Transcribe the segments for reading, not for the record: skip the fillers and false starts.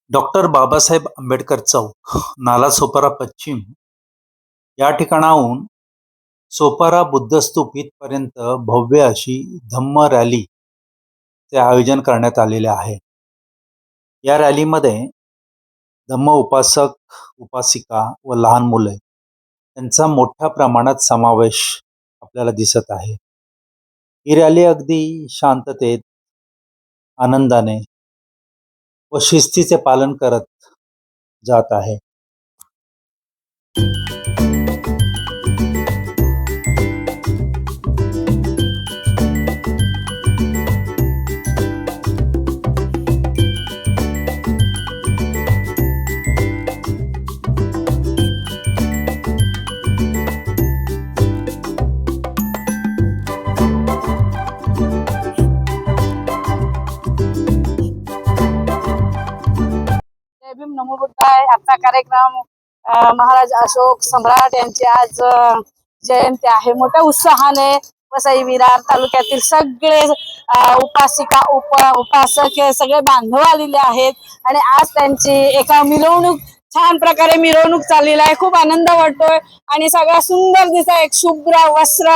Doctor Babasaheb Ambedkar चौक, नालासोपारा पश्चिम या ठिकाणाहून सोपारा बुद्धस्तूप इथपर्यंत भव्य अशी धम्म रॅलीचे आयोजन करण्यात आलेले आहे. या रॅलीमध्ये धम्म उपासक, उपासिका व लहान मुले यांचा मोठ्या प्रमाणात समावेश आपल्याला दिसत आहे. ही रॅली अगदी शांततेत, आनंदाने व शिस्तीचे पालन करत जात आहे. जय भीम, नमो बुद्धाय. आजचा कार्यक्रम महाराज अशोक सम्राट यांची आज जयंती आहे. मोठ्या उत्साहाने वसई विरार तालुक्यातील सगळे उपासिका उपासक सगळे बांधव आलेले आहेत आणि आज त्यांची एका मिरवणूक, छान प्रकारे मिरवणूक चाललेली आहे. खूप आनंद वाटतोय आणि सगळं सुंदर दिसत, एक शुभ्र वस्त्र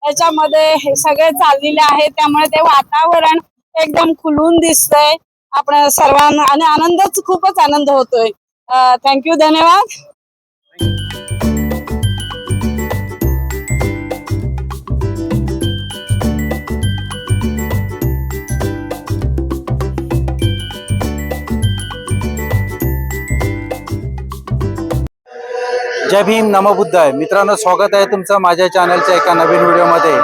याच्यामध्ये हे सगळे चाललेले आहेत. त्यामुळे ते वातावरण एकदम खुलून दिसतंय आपण सर्वांना आणि आनंदच, खूपच आनंद होतोय. थँक्यू, धन्यवाद. जय भीम, नमो बुद्धाय. मित्रांनो, स्वागत आहे तुमचं माझ्या चॅनलच्या एका नवीन व्हिडिओमध्ये.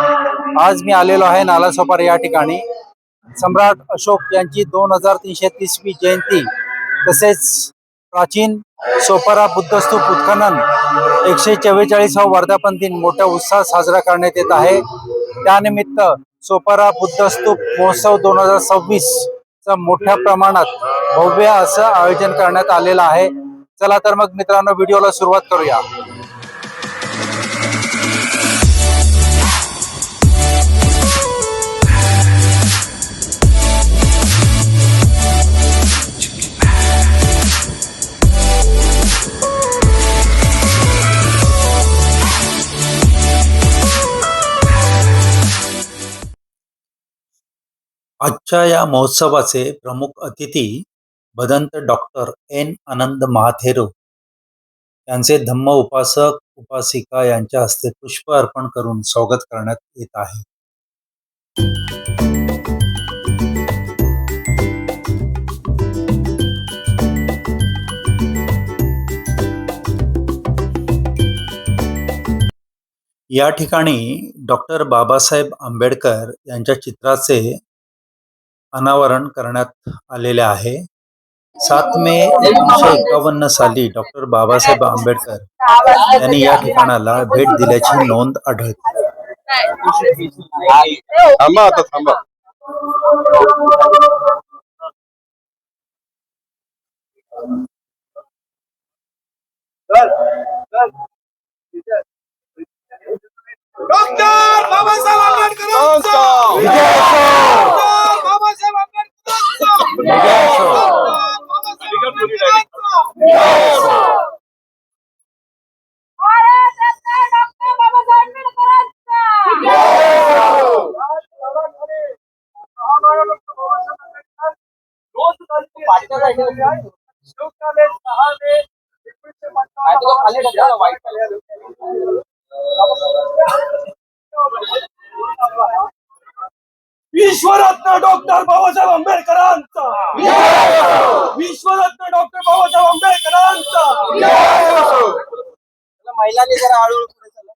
आज मी आलेलो आहे नालासोपारा या ठिकाणी. सम्राट अशोक यांची 2330वी जयंती तसेच प्राचीन सोपारा बुद्धस्तूप उत्खनन 144वा वर्धापन दिन मोठ्या उत्साहात साजरा करण्यात येत आहे. त्यानिमित्त सोपारा बुद्धस्तूप महोत्सव 2026 चा मोठ्या प्रमाणात भव्य असं आयोजन करण्यात आलेलं आहे. चला तर मग मित्रांनो, व्हिडिओला सुरुवात करूया. आजच्या या महोत्सवाचे प्रमुख अतिथी भदंत डॉक्टर एन आनंद महाथेरो यांचे धम्म उपासक उपासिका यांच्या हस्ते पुष्प अर्पण करून स्वागत करण्यात येत आहे. या ठिकाणी डॉक्टर बाबासाहेब आंबेडकर यांच्या चित्राचे अनावरण करण्यात आलेले आहे. 7 मे 1951 साली डॉक्टर बाबासाहेब आंबेडकर यांनी या ठिकाणाला भेट दिल्याची नोंद आढळते. डॉक्टर बाबासाहेब आंबेडकर विश्वरत्न डॉक्टर बाबासाहेब आंबेडकरांचा, विश्वरत्न डॉक्टर बाबासाहेब आंबेडकरांचा. महिलांनी जरा हळूहळू पुढे चला.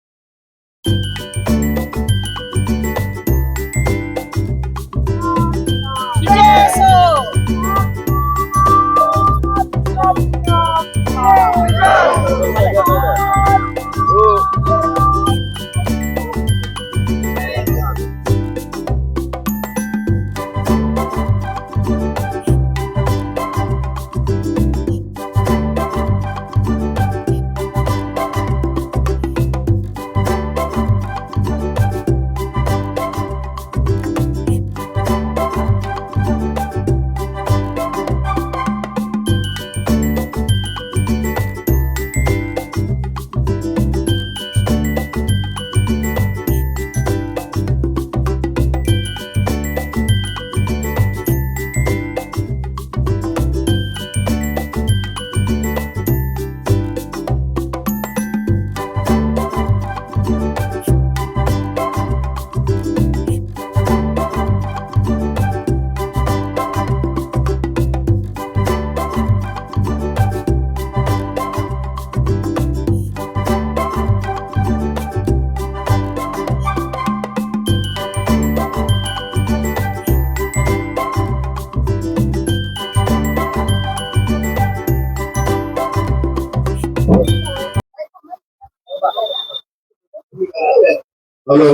हॅलो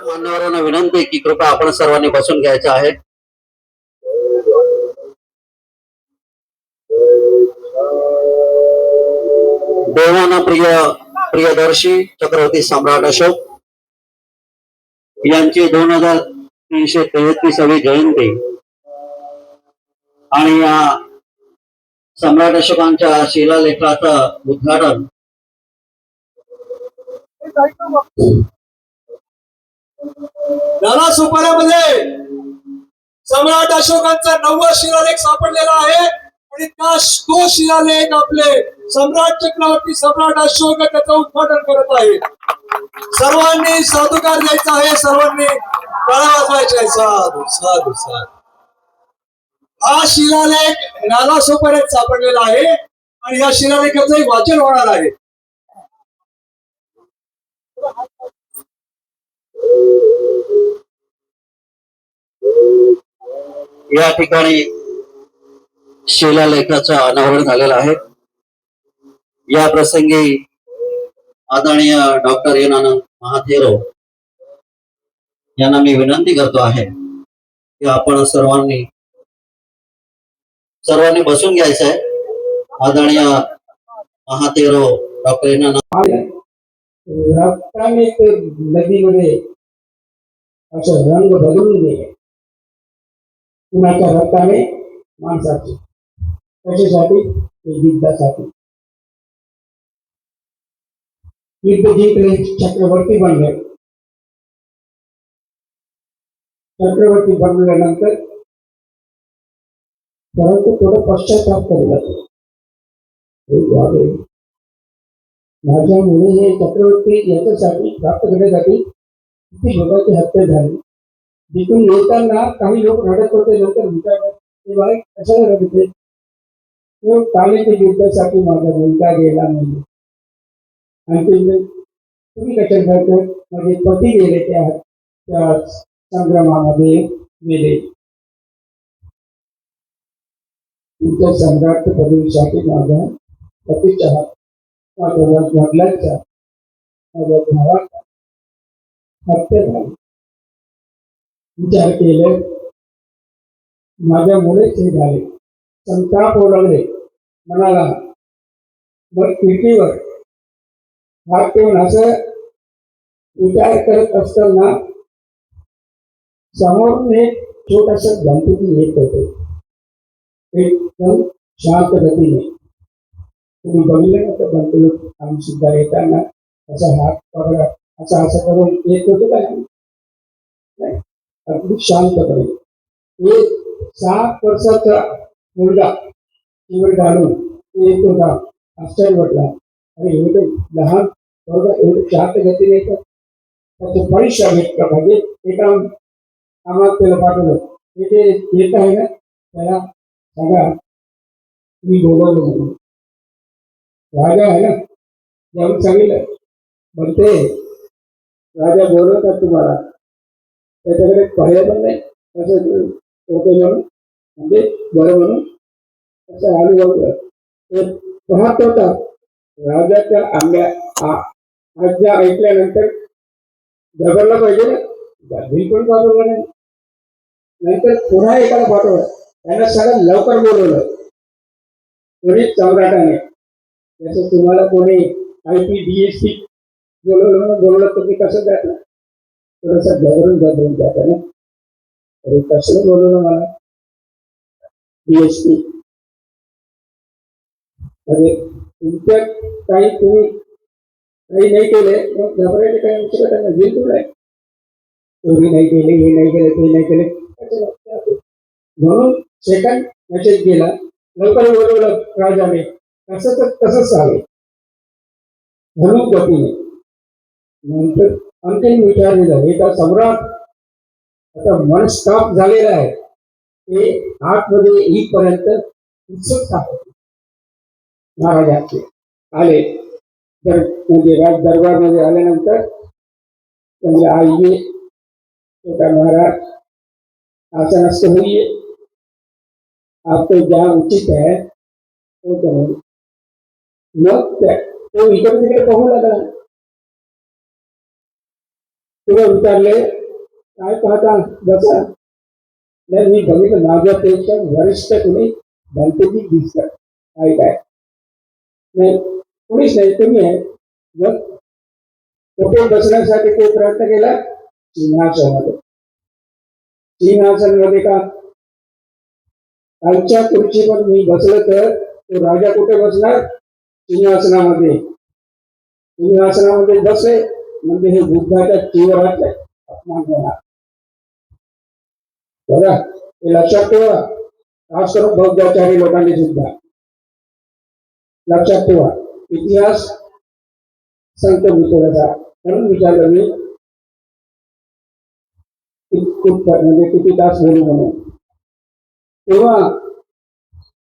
मान्यवरांना विनंती आहे की कृपया आपण सर्वांनी बसून घ्यायचं आहे. देवाना प्रियदर्शी चक्रवर्ती सम्राट अशोक यांची 2333वी जयंती आणि या सम्राट अशोकांच्या शिलालेखाचं उद्घाटन नालासोपाऱ्यामध्ये सम्राट अशोकांचा 9वा शिलालेख सापडलेला आहे आणि तो शिलालेख आपले सम्राट चक्रवर्ती सम्राट अशोक त्याचं उद्घाटन करत आहे. सर्वांनी साधुकार द्यायचा आहे, सर्वांनी टाळ्या वाजवायच्या आहे. साधू साधू साधू. हा शिलालेख नालासोपाऱ्यात सापडलेला आहे आणि या शिलालेखाचं एक वाचन होणार आहे. या ठिकाणी शिलालेखाचं अनावरण झालेलं आहे. या प्रसंगी आदरणीय डॉक्टर एनानंद महाथेरो यांना मी विनंती करतो आहे की आपण सर्वांनी बसून घ्यायचं आहे. आदरणीय महाथेरो डॉक्टर एनानंद रक्ताने ते नदीमध्ये असं रंग बदलून गेले. कुणाच्या रक्ताने माणसाचे कशासाठी? युद्धासाठी. युद्ध जिंकले, चक्रवर्ती बनले. चक्रवर्ती बनल्यानंतर परंतु थोडं पश्चाताप करू लागले. माझ्यामुळे हे चक्रवर्ती याच्यासाठी प्राप्त करण्यासाठी किती लोकांची हत्या झाली. जिथून येताना काही लोक रडत होते, नंतर विचारतात ते बाई कशाला रडत होते. तो कालीच्या युद्धासाठी माझा मुलगा गेला नाही. आणि तुम्ही कशा करतात, माझे पती गेले त्या संग्रामामध्ये गेले. तुमच्या सम्राट पदवीसाठी माझा पतीचा माझ्या वडिलांचा माझ्या भावाचा हत्या झाली. विचार केले माझ्यामुळेच हे झाले. संताप ओळखले मनाला. मग खिडकीवर हात ठेवून असं विचार करत असताना समोरून एक छोटासा गणपती येत होते, एकदम शांत गतीने. तुम्ही बघितलं ना तर गणपती आम्ही सुद्धा येताना असा हात पकडा असं असं करून येत होतो काय नाही, अगदी शांतपणे. एक 7 वर्षाचा मुलगा शिवर घालून येत होता. आश्चर्य वाटला, अरे एवढं लहान मुलगा एवढं शांत गतीने येतात, त्याचं परीक्षा भेटलं पाहिजे. एका आम्हाला त्याला पाठवलं, ते येत आहे ना त्याला सांगा मी बोलवलं म्हणून. राजा आहे ना जेव्हा सांगितलं म्हणते राजा बोलवतात तुम्हाला, त्याच्याकडे पर्याय पण नाही असं होते म्हणून, म्हणजे बरं म्हणून असं अनुभव पाहत होता. राजाच्या आज्ञा ऐकल्यानंतर घाबरला पाहिजे ना, बिलकुल घाबरला नाही. नंतर पुन्हा एकाला पाठवलं, त्यांना सगळं लवकर बोलवलं कोणीच सम्राटाने. जसं तुम्हाला कोणी IPDSP बोलवलं तुम्ही कसं जातं, थोडंसं घबरून जातं ना. अरे कसं बोलवलं मला DSP, अरे तुमच्या काही तुम्ही काही नाही केले मग घबरायचे काही आवश्यकता नाही. बिलकुल आहे, चोरी नाही केली, हे नाही केलं, ते नाही केले म्हणून सेकंड मेसेज गेला, लवकर बोलवलं राजाने. कसं तर तसंच चालेल म्हणून गतीने. नंतर अंतिम विचारलेलं हे का सम्राट आता मनस्ताप झालेला आहे, ते आतमध्ये येईपर्यंत उत्सुकता होती. महाराजांचे आले म्हणजे राज दरबारमध्ये आल्यानंतर म्हणजे आइए छोटा महाराज आसनस्थ होइए, आपको जहाँ उचित है वो करें. मग तो इकडे तिकडे पाहू लागला. तुला विचारले काय पाहता, बसा. नाही मी बघितलं माझ्यापेक्षा वरिष्ठ कुणी गणपती दिसतात, काय काय नाही कोणीच नाही, तुम्ही आहे. मग कुठे बसण्यासाठी तो प्रयत्न केला, सिंहासनामध्ये. सिंहासनमध्ये का खालच्या खुर्चीवर मी बसलं तर तो राजा कुठे बसणार, सिंहासनामध्ये. सिंहासनामध्ये बसले म्हणजे हे बुद्धाच्या चिवराचे अपमान होणार. बघा हे लक्षात ठेवा, खास करून बौद्धाचारी लोकांनी सुद्धा लक्षात ठेवा. इतिहास सांगतो मी थोडासा, म्हणून विचारलं मी म्हणजे किती तास बोलू म्हणून. तेव्हा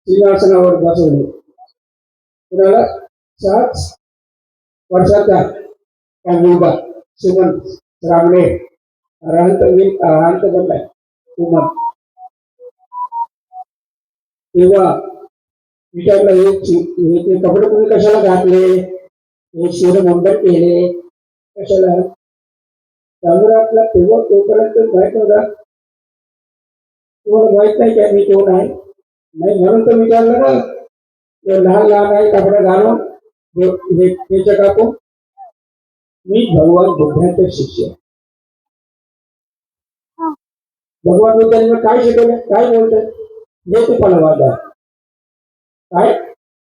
सिंहासनावर बसवले कुणाला, 7 वर्षाचा त्या मुलगा सुमन रामणे अरहंत बनलाय सुमन. तेव्हा विचारलं हे कपडे तुम्ही कशाला घातले, हे शिरमंडळ केले कशाला. सम्राटला तेव्हा तोपर्यंत माहित होता, तुम्हाला माहित नाही का मी कोण आहे, नाही म्हणून तर विचारलं ना. लहान लहान आहे कपडे घालून त्याच्या टाकून, मी भगवान बुद्धाचे शिष्य. भगवान बुद्धांनी काय शिकवलं, काय बोलतात, हेतुफलवाद आहे. काय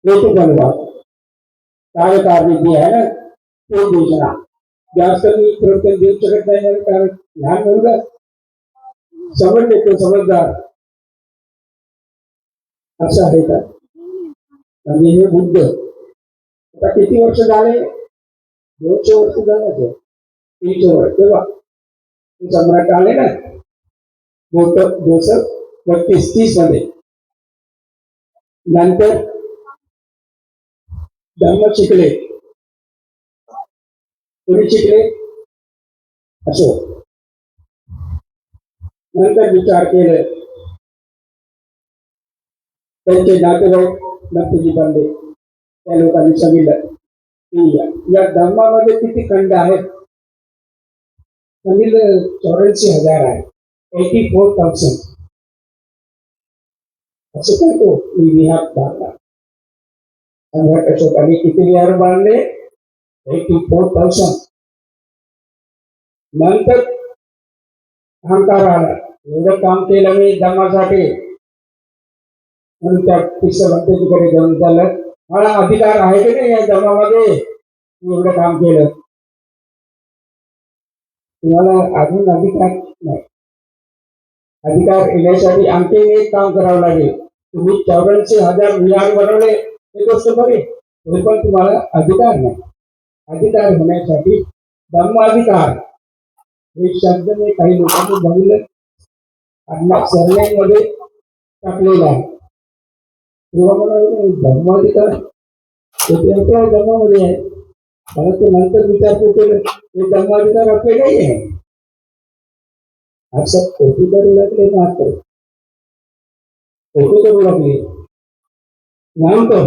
हेतुफलवाद, कार्यकारणी जी आहे ना ते योजना. जास्त मी प्रत्येक देऊ शकत नाही मला, कारण लहान मुलगा समजले तो समजदार असं आहे का. आणि हे बुद्ध आता किती वर्ष झाले? 200 वर्ष झाले असेल. 300 वर्ष तेव्हा ते सम्राट आले ना 232 मध्ये. नंतर धर्म शिकले. कोणी शिकले? अशोक. नंतर विचार केले, त्यांचे नातेवाईक नक्की बनले. त्या लोकांनी सांगितलं की या धर्मामध्ये किती खंड आहेत? सांगितलं 84,000 आहे. 84,000. असं काय तो विहार बांधला. सम्राट अशोकाने किती विहार बांधले? 84,000. नंतर अहंकार आला. एवढं काम केलं मी धर्मासाठी, म्हणून त्या तिकडे जाऊन झालं, मला अधिकार आहे की नाही या धर्मामध्ये? मी एवढं काम केलं, तुम्हाला अजून अधिकार नाही. अधिकार येण्यासाठी आणखी एक काम करावं लागेल. तुम्ही 84,000 विहार बनवले, ही गोष्ट बरी, तरी पण तुम्हाला अधिकार नाही. अधिकार होण्यासाठी धर्माधिकार हे शब्द मी काही लोकांनी बघितलं आणि सरनेममध्ये टाकलेला आहे. तेव्हा मला धर्माधिकार आपल्या धर्मामध्ये आहे, परंतु नंतर विचारपूस केलं हे धर्माधिकार आपले नाही आहे. असं खोटी करू लागले, मात्र खोटी करू लागले. नंतर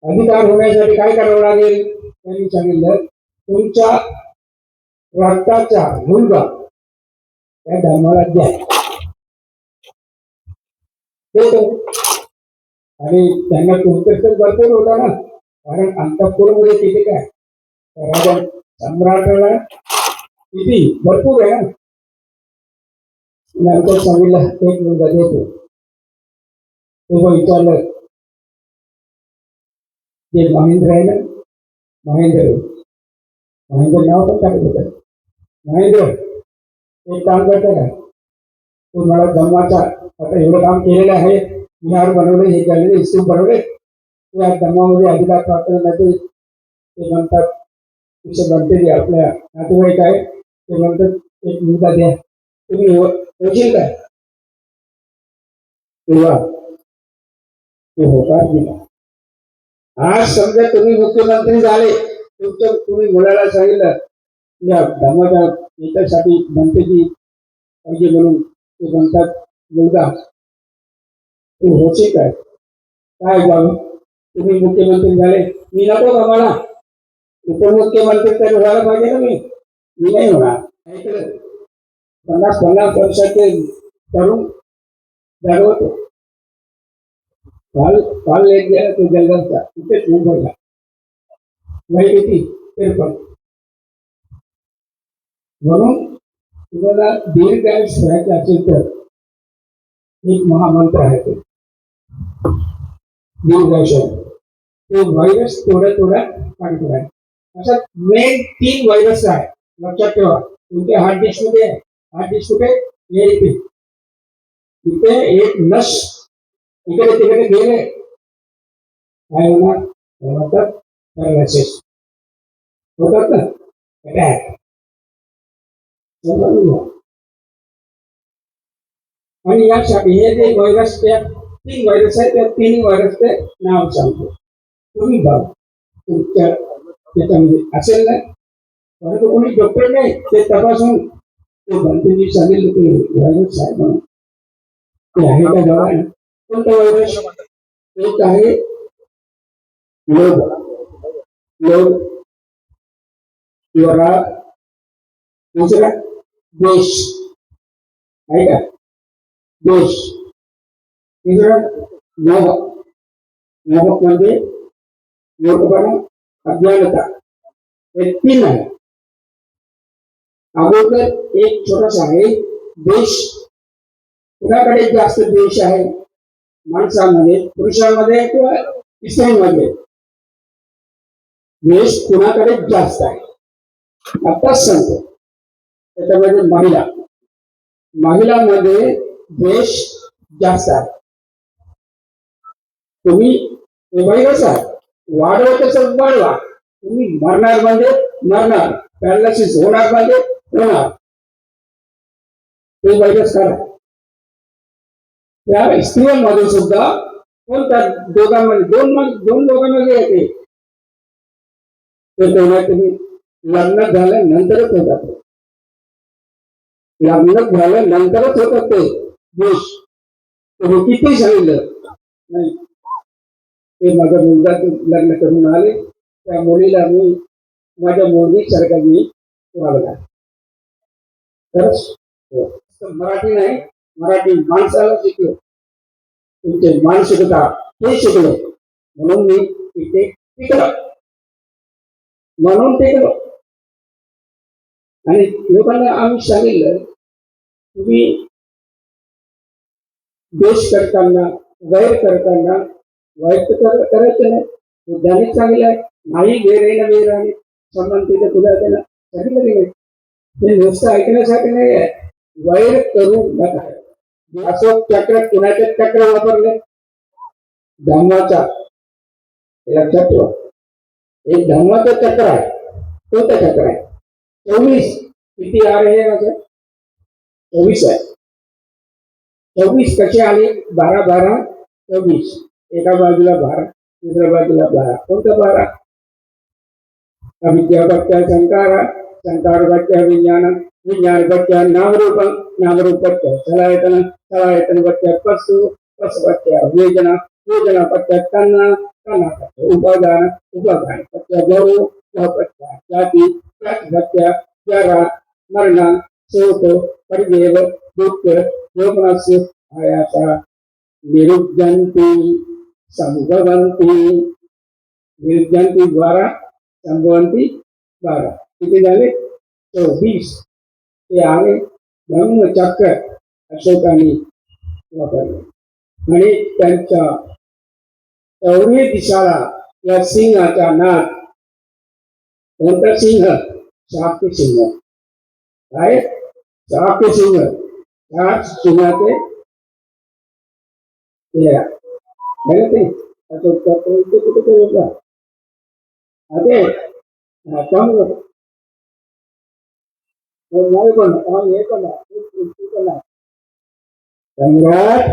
अधिकार होण्यासाठी काय करावं लागेल? त्यांनी सांगितलं तुमच्या रक्ताचा मुलगा त्या धर्माला द्या. आणि त्यांना तुमचं भरपूर होता ना, कारण अंतःपुरामध्ये किती काय राजा सम्राटाला किती भरपूर आहे ना. नंतर सांगितलं एक मुलगा देतो. तेव्हा विचारलं जे महेंद्र आहे ना, महेंद्र नाव पण टाकत होतं. महेंद्र एक काम करता का? तू मला धर्माचा आता एवढं काम केलेलं आहे, विहार बनवले, हे केलेले, स्तूप बनवले, या धर्मामध्ये अधिकार प्राप्त करण्याचे ते म्हणतात. तिथे म्हणते जे आपल्या नातेवाईक आहे ते म्हणतात एक मुलगा द्या, तुम्ही होशील काय? तेव्हा तो होकार दिला. आज समजा तुम्ही मुख्यमंत्री झाले, तुम्ही मुलाला सांगितलं या धर्माच्या याच्यासाठी बनतेची पाहिजे म्हणून ते म्हणतात मुलगा, तू होशील काय? काय जाऊ, तुम्ही मुख्यमंत्री झाले, मी नको का? मला उपमुख्यमंत्री तर व्हायला पाहिजे ना. मी नाही होणार. 50 वर्षाचे तरुण जागवतो. काल एक गेला तो जंगलचा, तिथेच मुंबईला वाईट होती पण. म्हणून तुम्हाला दीर्घायुष्य राहायचं असेल तर एक महामंत्र आहे ते दीर्घायुष्य. तो व्हायरस थोडा काढतो आहे. असा मेन 3 व्हायरस आहे, लक्षात ठेवा. तुमच्या हार्ड डिस्क मध्ये आहे. हार्ड डिस्क कुठे? इथे एक नस इकडे तिकडे गेले काय होणार? पॅरालिसिस होतात ना, अटॅक. आणि यासाठी हे जे व्हायरस, त्या 3 व्हायरस आहेत, त्या 3 व्हायरसचे नाव सांगतो. तुम्ही बघा तुमच्या त्याच्यामध्ये असेल ना, परंतु कोणी डॉक्टर नाही ते तपासून ते बनतेजी सांगितलं ते व्हायरस आहे म्हणून ते आहे का जवळ? कोणता व्हायरस? एक आहे दुसरा देश आहे का? देश. तिसरा मोहक म्हणजे मोठपणा, अज्ञानता. हे 3 आहे. अगोदर एक छोटासा आहे देश. कुणाकडे जास्त देश आहे? माणसामध्ये, पुरुषांमध्ये किंवा स्त्रियांमध्ये? देश कुणाकडे जास्त आहे? आताच सांगतो. त्याच्यामध्ये महिलांमध्ये देश जास्त आहे. तुम्ही व्हायरस आहे, वाढवा तसं वाढवा, तुम्ही मरणार म्हणजे मरणार, पॅरालिसिस होणार म्हणजे होणार, ते वाईटच करा. त्या स्त्रियांमध्ये सुद्धा पण त्या दोघांमध्ये दोन लोकांमध्ये येते, ते तेव्हा तुम्ही लग्न झाल्यानंतरच होतात, लग्न झाल्यानंतरच होतात ते दोष. तुम्ही किती सांगितलं नाही, ते माझा मुलगा लग्न करून आले, त्या मुलीला मी माझ्या मुलगीसारखा मी वागला. खरंच मराठी नाही, मराठी माणसाला शिकलो, तुमचे मानसिकता हे शिकलो, म्हणून मी इथे टिकलो, म्हणून टिकलो. आणि लोकांना आम्ही सांगितलं, तुम्ही देश करताना वैर करताना वाईट करायचं नाही. बुद्धाने सांगितलंय नाही वेरेन वेराने संबंधित तुला त्याला सांगितलं नाही. हे नुसतं ऐकण्यासाठी नाही आहे, वैर करू नका. असं चक्र कुणाचे चक्र वापरले, धर्माचा, लक्षात ठेवा. एक धर्माचं चक्र आहे, कोणतं चक्र आहे? 24 किती आ रहे माझं 24 आहे. 24 कसे आले? 12 12 24, एका बाजूला 12 दुसऱ्या बाजूला 12. कोणतं 12? अविद्या भक्त्या संकारा, संकार भक्त्या विज्ञान, विज्ञान भक्त्या नामरूप, नामरूप भक्त्या सलायतन, सलायतन भक्त्या पशु, पशु भक्त्या वेदना, वेदना भक्त्या तन्ना, तन्ना भक्त्या उपादान, उपादान भक्त्या गौरव, भक्त्या जाती, जाति भक्त्या जरा मरण शोक परिदेव दुःख योगनस्य आयासा निरुद्धन्ति संभवन्ति, निरुद्धन्ति द्वारा संभवन्ति 12. किती झाले? 24. ते आहे धम्मचक्र अशोकाने वापरले. आणि त्यांच्या 14 दिशाला या सिंहाचा नाद, कोणता सिंह? शाक्य सिंह. काय? शाक्य सिंह. त्या सिंहाचे 13 ते अशोकचा कुठे होता? अरे कम सम्राट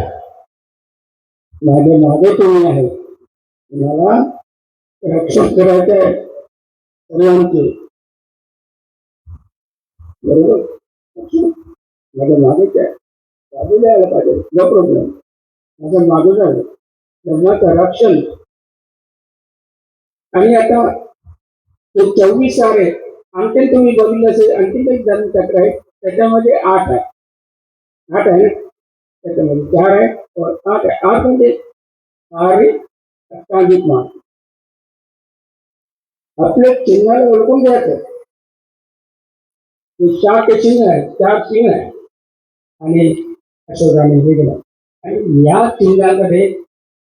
माझे मागे तुम्ही आहे, तुम्हाला रक्षण करायचं आहे सर्वांचे, बरोबर? माझ्या मागेच आहे, बाजूला यायला पाहिजे, नो प्रॉब्लेम. माझ्या मागून आहे धर्माचं रक्षण. आणि आता ते 24 आहे. आणखी तुम्ही बघितलं असेल, आणखी एक धर्मचक्र आहे, त्याच्यामध्ये 8 आहे. 8 आहे ना, त्याच्यामध्ये 4 आहे, 8 आहे. 8 म्हणजे आर्य अष्टांगिक मार्ग. आपल्या चिन्हाला ओळखून घ्यायचं, शाक्य चिन्ह आहे, 4 चिन्ह आहे आणि अशोकाने वेगळं. आणि या चिन्हामध्ये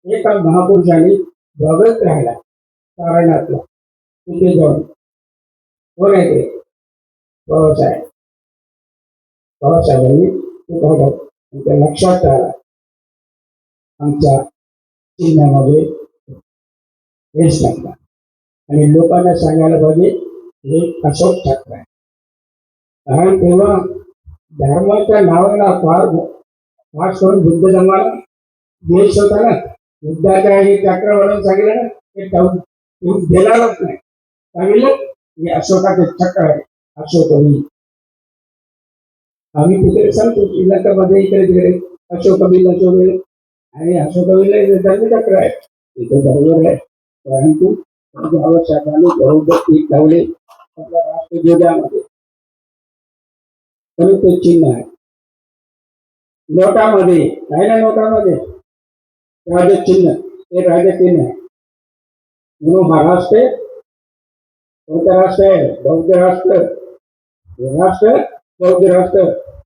एका महापुरुषाने बघत राहिला सारनाथला, तिथे जाऊन. कोण आहे ते? बाबासाहेब. बाबासाहेबांनी ते बघत त्यांच्या लक्षात आला, आमच्या चिन्हामध्ये हेच लागला. आणि लोकांना सांगायला पाहिजे हे अशोक चक्र आहे. कारण तेव्हा धर्माच्या नावाला फार खास करून बुद्ध धर्माला देश होता ना, बुद्धाच्या हे चक्र म्हणून सांगितलं ना, ते देणारच नाही. सांगितलं हे अशोकाचे चक्र आहे, अशोक होईल. आम्ही तिकडे सांगतो श्रीलंकामध्ये इकडे तिकडे अशोक होईल आणि अशोक धर्मचक्र आहे, इथे बरोबर आहे. परंतु बाबासाहेबांनी बरोबर पीक लावले आपल्या राष्ट्रध्वजामध्ये, तरी ते चिन्ह आहे. नोटामध्ये आहे ना, नोटामध्ये राजचिन्ह, हे राजचिन्ह आहे. म्हणून महाराष्ट्र कोणतं राष्ट्र आहे? बौद्ध राष्ट्र. राष्ट्र बौद्ध राष्ट्र.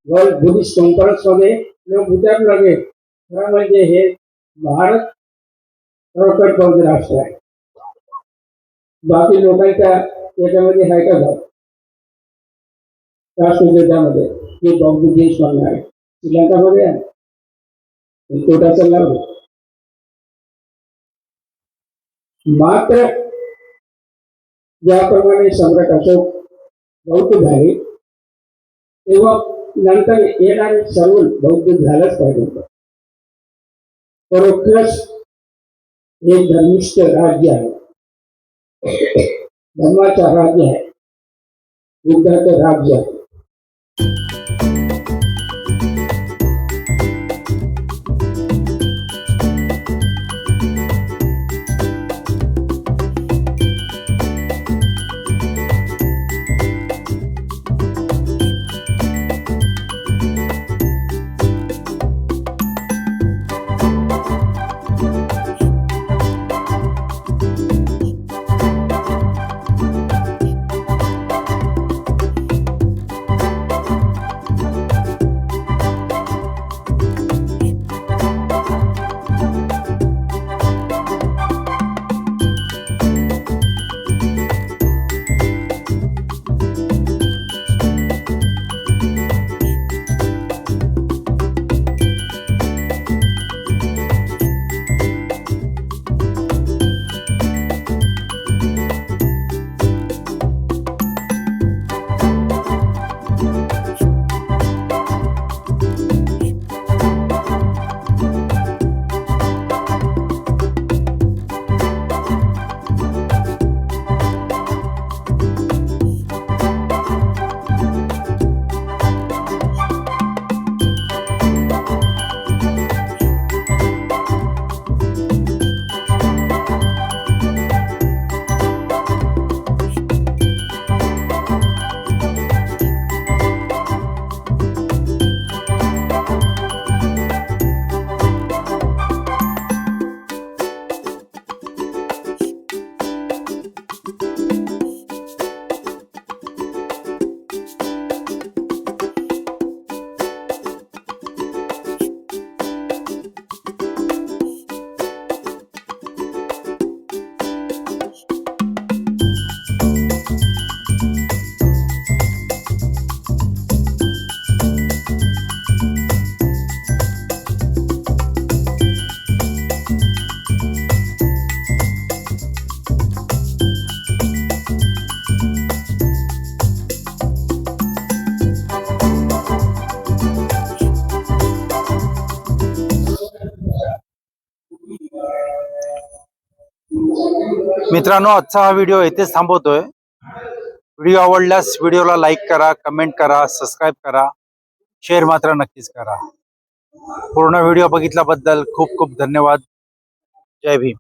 वर्ल्ड बुद्धिस्ट कॉन्फरन्स मध्ये लोक विचारू लागले, खरं म्हणजे हे भारत खरोखर बौद्ध राष्ट्र आहे. बाकी लोकांच्या याच्यामध्ये आहे का भाव राष्ट्रध्वजामध्ये हे बौद्ध देश म्हणणार आहे. श्रीलंकामध्ये आहे, तोटाचं लाभ. मात्र ज्याप्रमाणे सम्राट अशोक बौद्ध झाले तेव्हा नंतर येणारे सर्व बौद्ध झालंच पाहिजे. परोक्षच हे धर्मिष्ठ राज्य आहे, धर्माचं राज्य आहे, बुद्धाचं राज्य आहे. मित्रांनो, आजचा हा व्हिडिओ इथेच थांबवतोय. व्हिडिओ आवडल्यास व्हिडिओला लाईक करा, कमेंट करा, सबस्क्राईब करा, शेअर मात्र नक्कीच करा. पूर्ण व्हिडिओ बघितल्याबद्दल खूप खूप धन्यवाद. जय भीम.